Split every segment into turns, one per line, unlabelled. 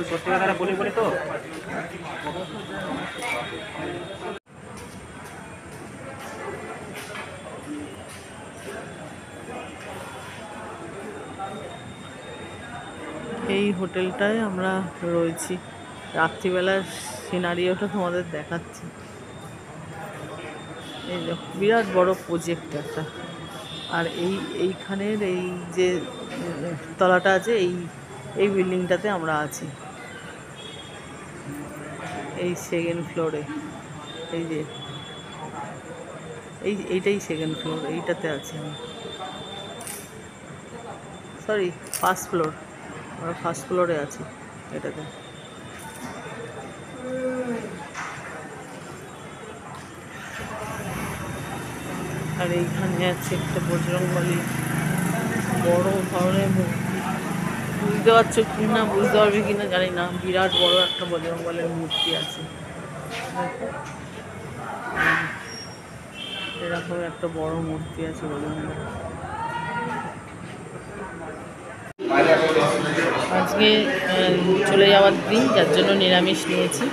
সত্যি কথাটা বলি বলে তো
এই হোটেলটায় আমরা রয়েছি। রাত্রিবেলার সিনারিওটা তোমাদের দেখাচ্ছি। এই বিরাট বড় প্রজেক্ট একটা। আর এইখানের এই যে তলাটা আছে, এই বিল্ডিংটাতে আমরা আছি, এই সেকেন্ড ফ্লোরে। এই যে এইটাই সেকেন্ড ফ্লোর, এইটাতে আছি আমি। Sorry, first floor. আমরা ফার্স্ট ফ্লোরে আছি এটাতে। আর এইখানে আছে একটা বজরংবলী বড় ধরনের মূর্তি। বুঝতে পারছো কি না, বুঝতে পারবে কি না জানি না, বিরাট বড় একটা বজরংবলীর মূর্তি আছে। এরকম একটা বড় মূর্তি আছে বজরংবলী। আজকে চলে যাওয়ার দিন, যার জন্য নিরামিষ নিয়েছি।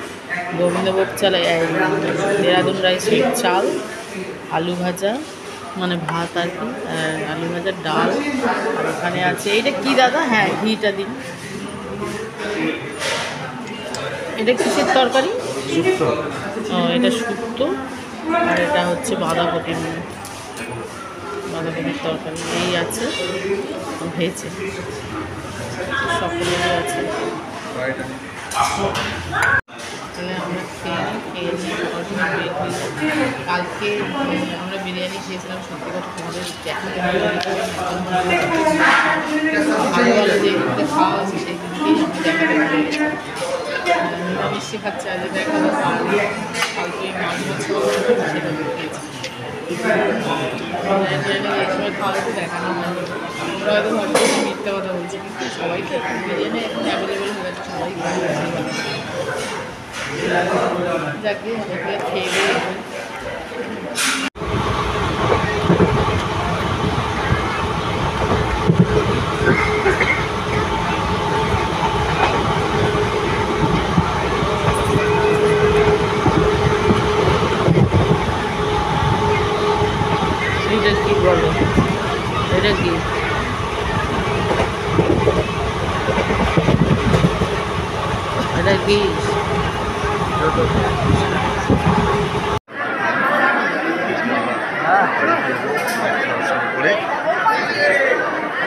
গোবিন্দভোগ চাল, দেরাদুন রাইসের চাল, আলু ভাজা, মানে ভাত আর কি, আলু ভাজা, ডাল। আর ওখানে আছে এইটা কি দাদা? হ্যাঁ, ঘিটা দিন। এটা কিসের তরকারি? ও, এটা শুক্তো। আর এটা হচ্ছে বাঁধাকপির তরকারি। এই আছে ভেজে, সকলেরই আছে। তাহলে আমরা খেয়ে নিই। কালকে আমরা বিরিয়ানি খেয়েছিলাম। সত্যি কথা তোমাদের দেখাতে ভালো ভালো যেগুলোতে খাওয়া হয়েছে সেই দিনকেই আমরা দেখাতে পারি। নিরামিষ খাচ্ছে আজ দেখানো, কালকে মাছ সেটা খেয়েছি। বিরিয়ানি এই সময় খাওয়া তো দেখানো হয়নি। আমরা হয়তো ভাবছি মিথ্যা কথা বলছি, কিন্তু সবাই তো বিরিয়ানি এখন অ্যাভেলেবেল হয়ে গেছে, সবাই যাকে এগুলো খেয়ে দিয়ে এটা কি বলো? এটা কি? এটা কি?